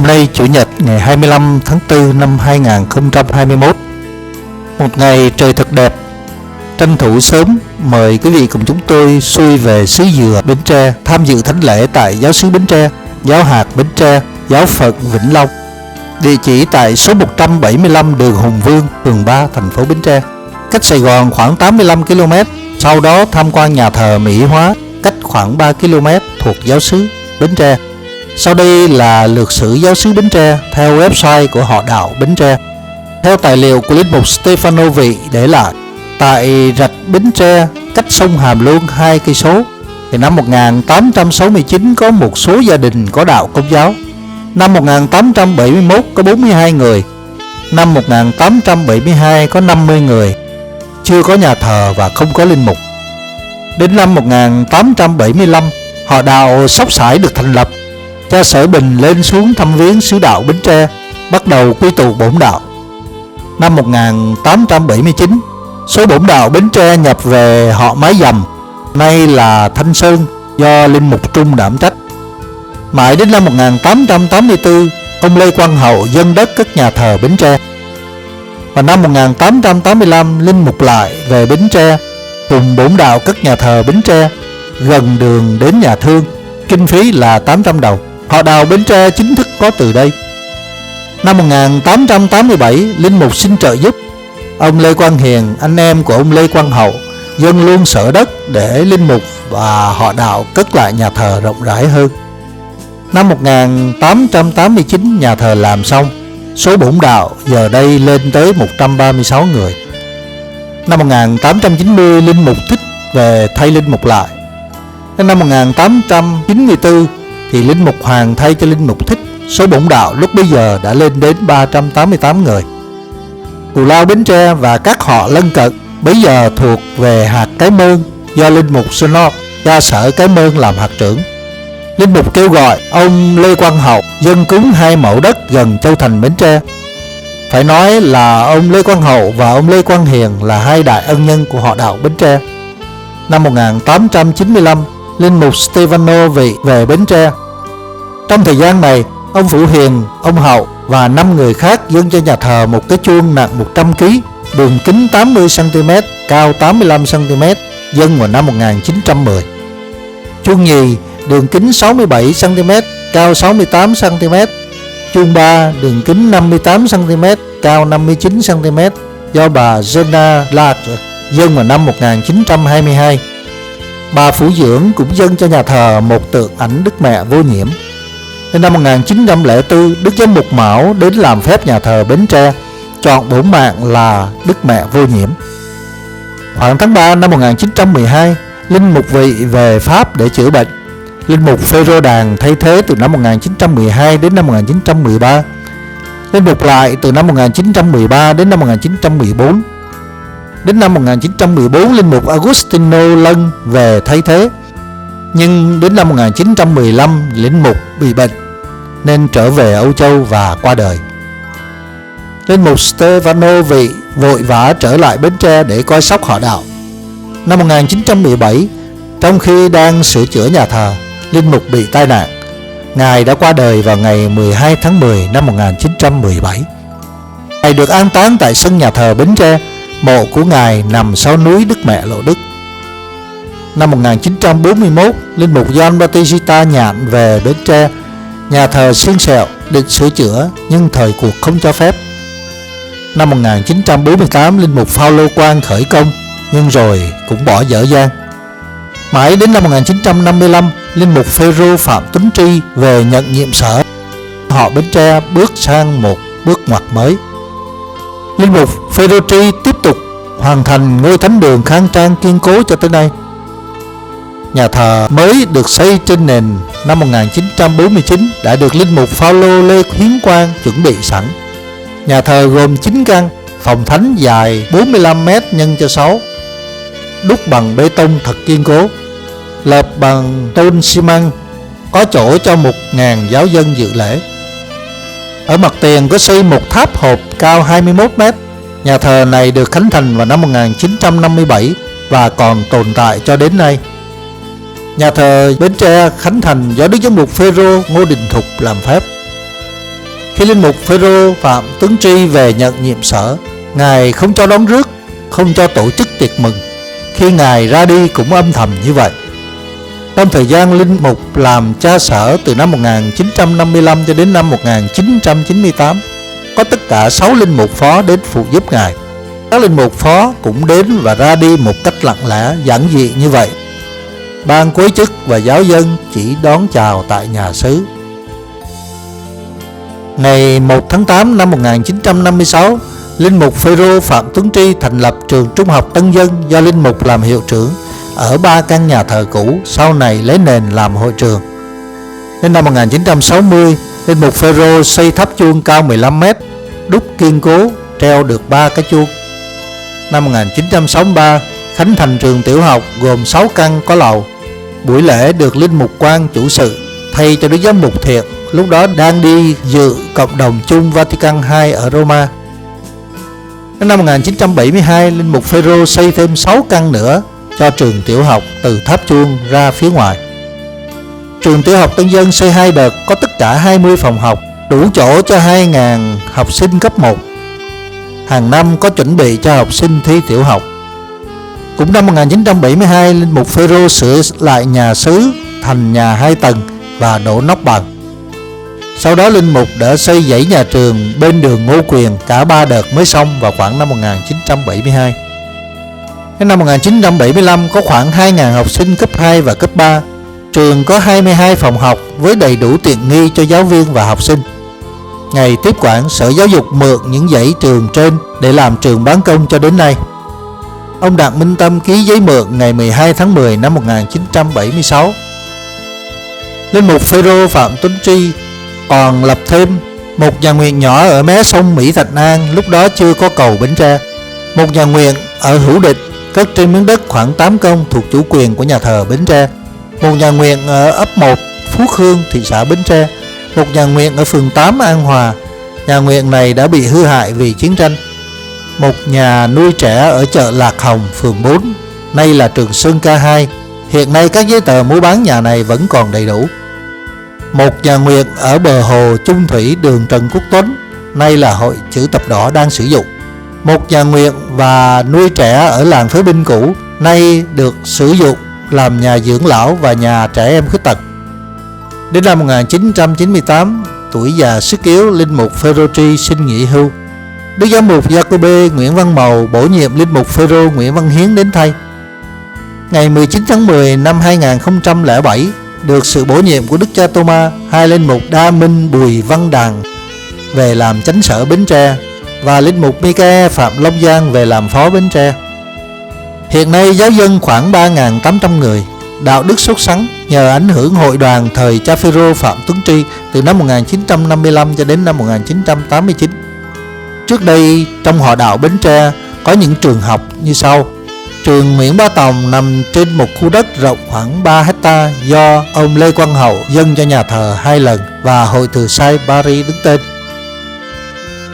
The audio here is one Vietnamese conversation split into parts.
Hôm nay Chủ nhật ngày 25 tháng 4 năm 2021, một ngày trời thật đẹp. Tranh thủ sớm mời quý vị cùng chúng tôi xuôi về xứ Dừa, Bến Tre tham dự thánh lễ tại giáo xứ Bến Tre, giáo hạt Bến Tre, giáo phận Vĩnh Long. Địa chỉ tại số 175 đường Hùng Vương, phường 3, thành phố Bến Tre, cách Sài Gòn khoảng 85 km. Sau đó tham quan nhà thờ Mỹ Hóa, cách khoảng 3 km, thuộc giáo xứ Bến Tre. Sau đây là lược sử giáo xứ Bến Tre theo website của họ đạo Bến Tre. Theo tài liệu của linh mục Stefano Vị để lại, tại rạch Bến Tre cách sông Hàm Luông 2 cây số, thì năm 1869 có một số gia đình có đạo Công giáo. Năm 1871 có 42 người. Năm 1872 có 50 người. Chưa có nhà thờ và không có linh mục. Đến năm 1875, họ đạo Sóc Sải được thành lập. Cha Sở Bình lên xuống thăm viếng xứ đạo Bến Tre, bắt đầu quy tụ bổn đạo. Năm 1879, số bổn đạo Bến Tre nhập về họ Mái Dầm, nay là Thanh Sơn, do linh mục Trung đảm trách. Mãi đến năm 1884, ông Lê Quang Hậu dâng đất cất nhà thờ Bến Tre. Và năm 1885, linh mục lại về Bến Tre cùng bổn đạo cất nhà thờ Bến Tre gần đường đến nhà thương, kinh phí là 800 đồng. Họ đạo Bến Tre chính thức có từ đây. Năm 1887, linh mục xin trợ giúp. Ông Lê Quang Hiền, anh em của ông Lê Quang Hậu, dâng luôn sở đất để linh mục và họ đạo cất lại nhà thờ rộng rãi hơn. Năm 1889, nhà thờ làm xong, số bổn đạo giờ đây lên tới 136 người. Năm 1890, linh mục Thích về thay linh mục lại. Đến năm 1894 thì linh mục Hoàng thay cho linh mục Thích. Số bổn đạo lúc bấy giờ đã lên đến 388 người. Cù Lao Bến Tre và các họ lân cận bấy giờ thuộc về hạt Cái Mơn, do linh mục Synod, cha sở Cái Mơn làm hạt trưởng. Linh mục kêu gọi ông Lê Quang Hậu dâng cúng 2 mẫu đất gần Châu Thành Bến Tre. Phải nói là ông Lê Quang Hậu và ông Lê Quang Hiền là hai đại ân nhân của họ đạo Bến Tre. Năm 1895, linh mục Stefano Vị về Bến Tre. Trong thời gian này, ông Phủ Hiền, ông Hậu và 5 người khác dâng cho nhà thờ một cái chuông nặng 100 kg, đường kính 80 cm, cao 85 cm, dâng vào năm 1910. Chuông nhì, đường kính 67 cm, cao 68 cm. Chuông 3, đường kính 58 cm, cao 59 cm, do bà Jenna Lạt dâng vào năm 1922. Bà Phủ Dưỡng cũng dâng cho nhà thờ một tượng ảnh Đức Mẹ Vô Nhiễm. Đến năm 1904, Đức Giám mục Mão đến làm phép nhà thờ Bến Tre, chọn bổn mạng là Đức Mẹ Vô Nhiễm. Khoảng tháng 3 năm 1912, linh mục Vị về Pháp để chữa bệnh. Linh mục Phêrô Đàn thay thế từ năm 1912 đến năm 1913. Linh mục lại từ năm 1913 đến năm 1914. Đến năm 1914, linh mục Agustino Lân về thay thế. Nhưng đến năm 1915, linh mục bị bệnh nên trở về Âu Châu và qua đời. Linh mục Stefano Vị vội vã trở lại Bến Tre để coi sóc họ đạo. Năm 1917, trong khi đang sửa chữa nhà thờ, linh mục bị tai nạn. Ngài đã qua đời vào ngày 12 tháng 10 năm 1917. Ngài được an táng tại sân nhà thờ Bến Tre. Mộ của Ngài nằm sau núi Đức Mẹ Lộ Đức. Năm 1941, linh mục Gioan Battista Nhạn về Bến Tre. Nhà thờ xiên xẹo, định sửa chữa nhưng thời cuộc không cho phép. Năm 1948, linh mục Phaolô Quang khởi công nhưng rồi cũng bỏ dở dang. Mãi đến năm 1955, linh mục Phêrô Phạm Tuấn Tri về nhận nhiệm sở. Họ Bến Tre bước sang một bước ngoặt mới. Linh mục Phêrô Tri tiếp tục hoàn thành ngôi thánh đường khang trang kiên cố cho tới nay. Nhà thờ mới được xây trên nền năm 1949 đã được linh mục Phaolô Lê Hiến Quang chuẩn bị sẵn. Nhà thờ gồm 9 căn, phòng thánh dài 45 m nhân cho 6, đúc bằng bê tông thật kiên cố, lợp bằng tôn xi măng, có chỗ cho 1.000 giáo dân dự lễ. Ở mặt tiền có xây một tháp hộp cao 21 m. Nhà thờ này được khánh thành vào năm 1957 và còn tồn tại cho đến nay. Nhà thờ Bến Tre khánh thành do Đức Giám mục Phêrô Ngô Đình Thục làm phép. Khi linh mục Phêrô Phạm Tuấn Tri về nhận nhiệm sở, Ngài không cho đón rước, không cho tổ chức tiệc mừng. Khi Ngài ra đi cũng âm thầm như vậy. Trong thời gian linh mục làm cha sở từ năm 1955 cho đến năm 1998, có tất cả 6 linh mục phó đến phụ giúp Ngài. Các linh mục phó cũng đến và ra đi một cách lặng lẽ, giản dị như vậy. Ban cối chức và giáo dân chỉ đón chào tại nhà xứ. Ngày 1 tháng 8 năm 1956, linh mục Phêrô Phạm Tuấn Tri thành lập trường trung học Tân Dân do linh mục làm hiệu trưởng ở 3 căn nhà thờ cũ, sau này lấy nền làm hội trường. Đến năm 1960, linh mục Phêrô xây tháp chuông cao 15 m, đúc kiên cố, treo được 3 cái chuông. Năm 1963, khánh thành trường tiểu học gồm 6 căn có lầu. Buổi lễ được linh mục Quang chủ sự, thay cho đức giám mục Thiện, lúc đó đang đi dự cộng đồng chung Vatican II ở Roma. Đến năm 1972, linh mục Phêrô xây thêm 6 căn nữa cho trường tiểu học từ tháp chuông ra phía ngoài. Trường tiểu học Tân Dân xây 2 đợt, có tất cả 20 phòng học, đủ chỗ cho 2.000 học sinh cấp 1. Hàng năm có chuẩn bị cho học sinh thi tiểu học. Cũng năm 1972, linh mục Phêrô sửa lại nhà xứ thành nhà 2 tầng và đổ nóc bằng. Sau đó linh mục đã xây dãy nhà trường bên đường Ngô Quyền, cả 3 đợt mới xong vào khoảng năm 1972. Đến năm 1975 có khoảng 2.000 học sinh cấp 2 và cấp 3. Trường có 22 phòng học với đầy đủ tiện nghi cho giáo viên và học sinh. Ngày tiếp quản, Sở Giáo dục mượn những dãy trường trên để làm trường bán công cho đến nay. Ông Đặng Minh Tâm ký giấy mượn ngày 12 tháng 10 năm 1976. Linh mục Phêrô Phạm Tuấn Tri còn lập thêm một nhà nguyện nhỏ ở mé sông Mỹ Thạnh An, lúc đó chưa có cầu Bến Tre. Một nhà nguyện ở Hữu Địch, cất trên miếng đất khoảng 8 công thuộc chủ quyền của nhà thờ Bến Tre. Một nhà nguyện ở ấp 1 Phú Khương, thị xã Bến Tre. Một nhà nguyện ở phường 8 An Hòa. Nhà nguyện này đã bị hư hại vì chiến tranh. Một nhà nuôi trẻ ở chợ Lạc Hồng, phường 4, nay là trường Sơn K2. Hiện nay các giấy tờ mua bán nhà này vẫn còn đầy đủ. Một nhà nguyện ở bờ hồ Trung Thủy, đường Trần Quốc Tuấn, nay là Hội Chữ Thập Đỏ đang sử dụng. Một nhà nguyện và nuôi trẻ ở làng Phế Binh cũ, nay được sử dụng làm nhà dưỡng lão và nhà trẻ em khuyết tật. Đến năm 1998, tuổi già sức yếu, linh mục Phêrô Tri xin nghỉ hưu. Đức giám mục Giacôbê Nguyễn Văn Mầu bổ nhiệm linh mục Phêrô Nguyễn Văn Hiến đến thay. Ngày 19 tháng 10 năm 2007, được sự bổ nhiệm của Đức cha Tô-ma, hai linh mục Đa Minh Bùi Văn Đàn về làm chánh sở Bến Tre và linh mục Michael Phạm Long Giang về làm phó Bến Tre. Hiện nay giáo dân khoảng 3.800 người, đạo đức sốt sắng nhờ ảnh hưởng hội đoàn thời cha Phêrô Phạm Tuấn Tri từ năm 1955 cho đến năm 1989. Trước đây trong họ đạo Bến Tre có những trường học như sau. Trường Nguyễn Bá Tòng nằm trên một khu đất rộng khoảng 3 hecta do ông Lê Quang Hậu dâng cho nhà thờ 2 lần và hội thừa sai Paris đứng tên.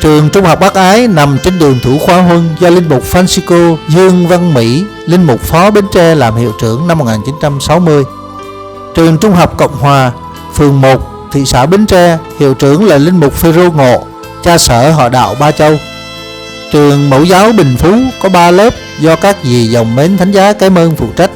Trường Trung học Bác Ái nằm trên đường Thủ Khoa Huân do linh mục Francisco Dương Văn Mỹ, linh mục phó Bến Tre làm hiệu trưởng năm 1960. Trường Trung học Cộng Hòa, phường 1, thị xã Bến Tre, hiệu trưởng là linh mục Phêrô Ngộ, cha sở họ đạo Ba Châu. Trường Mẫu giáo Bình Phú có 3 lớp do các dì dòng Mến Thánh Giá Cái Mơn phụ trách.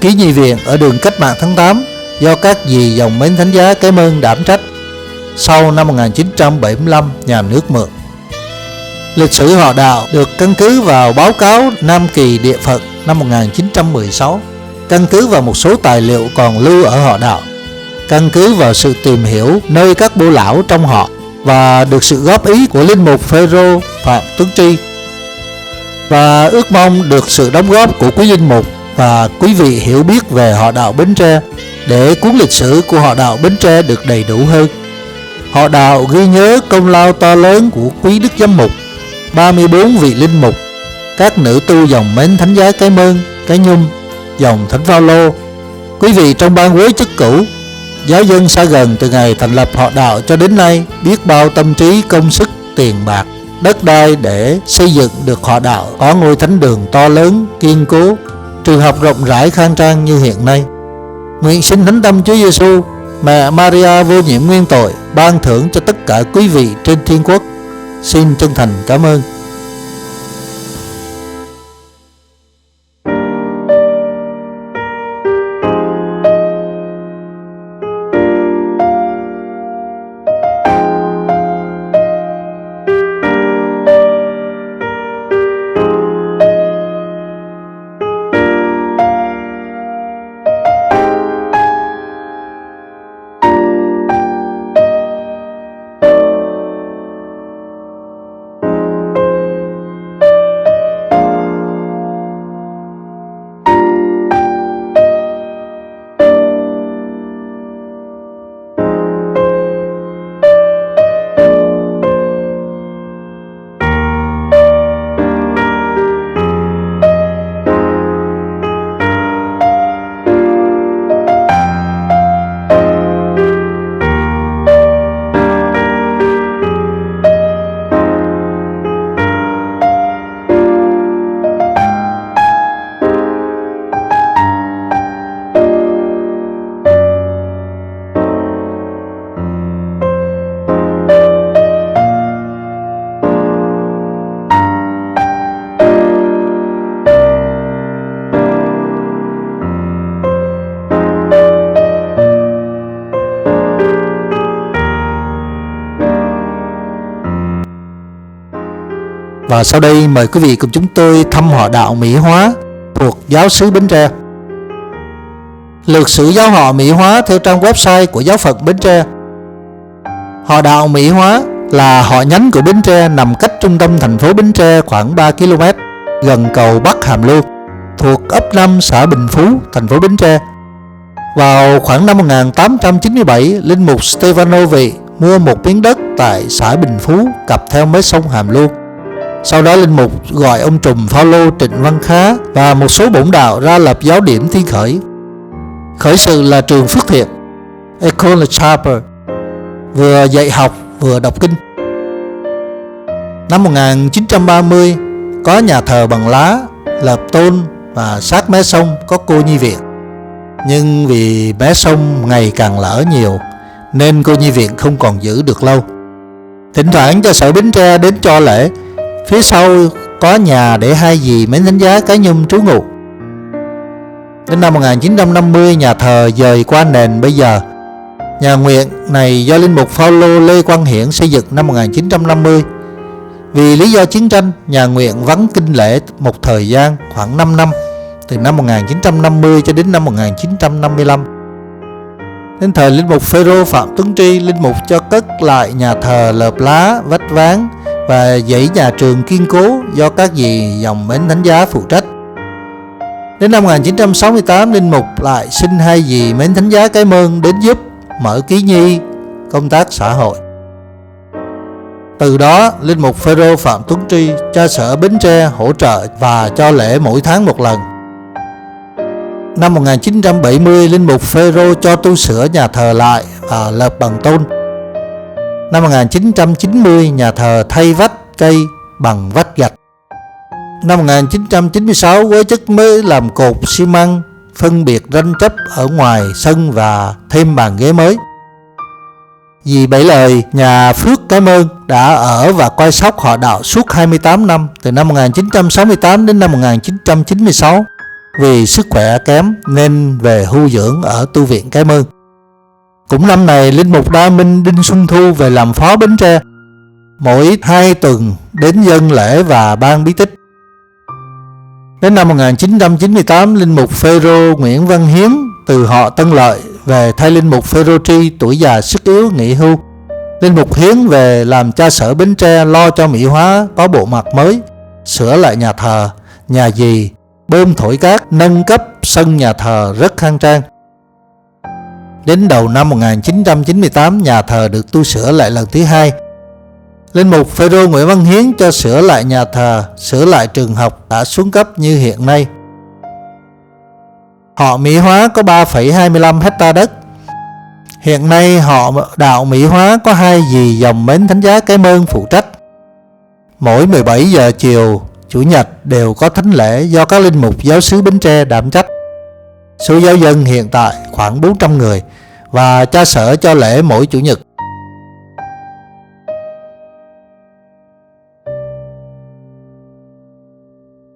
Ký nhi viện ở đường Cách mạng tháng 8 do các dì dòng Mến Thánh Giá Cái Mơn đảm trách. Sau năm 1975 nhà nước mượn. Lịch sử họ đạo được căn cứ vào báo cáo Nam Kỳ Địa Phận năm 1916, căn cứ vào một số tài liệu còn lưu ở họ đạo, căn cứ vào sự tìm hiểu nơi các bô lão trong họ và được sự góp ý của linh mục Phêrô Phạm Tuấn Tri, và ước mong được sự đóng góp của quý linh mục và quý vị hiểu biết về họ đạo Bến Tre để cuốn lịch sử của họ đạo Bến Tre được đầy đủ hơn. Họ đạo ghi nhớ công lao to lớn của quý đức giám mục, 34 vị linh mục, các nữ tu dòng Mến Thánh Giá Cái Mơn, Cái Nhung, dòng Thánh Phaolô, quý vị trong ban huế chức cũ, giáo dân xa gần từ ngày thành lập họ đạo cho đến nay, biết bao tâm trí, công sức, tiền bạc, đất đai để xây dựng được họ đạo có ngôi thánh đường to lớn, kiên cố, trường học rộng rãi khang trang như hiện nay. Nguyện xin Thánh Tâm Chúa Giêsu Mẹ Maria vô nhiễm nguyên tội ban thưởng cho tất cả quý vị trên thiên quốc. Xin chân thành cảm ơn. Và sau đây mời quý vị cùng chúng tôi thăm họ đạo Mỹ Hóa thuộc giáo xứ Bến Tre. Lược sử giáo họ Mỹ Hóa theo trang website của Giáo phận Bến Tre. Họ đạo Mỹ Hóa là họ nhánh của Bến Tre nằm cách trung tâm thành phố Bến Tre khoảng 3 km, gần cầu Bắc Hàm Luông, thuộc ấp 5 xã Bình Phú, thành phố Bến Tre. Vào khoảng năm 1897, Linh mục Stefano Vị mua một miếng đất tại xã Bình Phú cặp theo mé sông Hàm Luông. Sau đó Linh mục gọi ông trùm Phaolô Trịnh Văn Khá và một số bổn đạo ra lập giáo điểm Thiên Khởi. Khởi sự là trường Phước Thiện, École Chapel, vừa dạy học vừa đọc kinh. Năm 1930 có nhà thờ bằng lá, lập tôn và sát mé sông có cô nhi viện. Nhưng vì mé sông ngày càng lở nhiều nên cô nhi viện không còn giữ được lâu. Thỉnh thoảng cho sở Bến Tre đến cho lễ. Phía sau có nhà để hai dì Mến Thánh Giá Cái Nhung trú ngụ. Đến năm 1950 nhà thờ dời qua nền bây giờ. Nhà nguyện này do Linh mục Phaolô Lê Quang Hiển xây dựng năm 1950. Vì lý do chiến tranh, nhà nguyện vắng kinh lễ một thời gian khoảng 5 năm, từ năm 1950 cho đến năm 1955. Đến thời Linh mục Phêrô Phạm Tuấn Tri, Linh mục cho cất lại nhà thờ lợp lá, vách ván và dãy nhà trường kiên cố do các dì dòng Mến Thánh Giá phụ trách. Đến năm 1968, Linh mục lại xin hai dì Mến Thánh Giá Cái Mơn đến giúp mở ký nhi công tác xã hội. Từ đó, Linh mục Phêrô Phạm Tuấn Tri cho sở Bến Tre hỗ trợ và cho lễ mỗi tháng một lần. Năm 1970, Linh mục Phêrô cho tu sửa nhà thờ lại và lợp bằng tôn. Năm 1990, nhà thờ thay vách cây bằng vách gạch. Năm 1996, với chức mới làm cột xi măng, phân biệt ranh chấp ở ngoài sân và thêm bàn ghế mới. Dì Bảy Lời, nhà Phước Cái Mơn đã ở và coi sóc họ đạo suốt 28 năm, từ năm 1968 đến năm 1996. Vì sức khỏe kém nên về hưu dưỡng ở tu viện Cái Mơn. Cũng năm này, Linh mục Đa Minh Đinh Xuân Thu về làm phó Bến Tre, mỗi 2 tuần đến dâng lễ và ban bí tích. Đến năm 1998, Linh mục Phêrô Nguyễn Văn Hiến từ họ Tân Lợi về thay Linh mục Phêrô Tri tuổi già sức yếu nghỉ hưu. Linh mục Hiến về làm cha sở Bến Tre, lo cho Mỹ Hóa có bộ mặt mới, sửa lại nhà thờ, nhà dì, bơm thổi cát, nâng cấp sân nhà thờ rất khang trang. Đến đầu năm 1998, nhà thờ được tu sửa lại lần thứ 2. Linh mục Phêrô Nguyễn Văn Hiến cho sửa lại nhà thờ, sửa lại trường học đã xuống cấp như hiện nay. Họ Mỹ Hóa có 3,25 hecta đất. Hiện nay họ đạo Mỹ Hóa có 2 dì dòng Mến Thánh Giá Cái Mơn phụ trách. Mỗi 17 giờ chiều Chủ nhật đều có thánh lễ do các linh mục giáo xứ Bến Tre đảm trách. Số giáo dân hiện tại khoảng 400 người, và cha sở cho lễ mỗi Chủ nhật.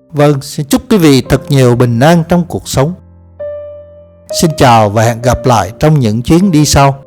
Vâng, xin chúc quý vị thật nhiều bình an trong cuộc sống. Xin chào và hẹn gặp lại trong những chuyến đi sau.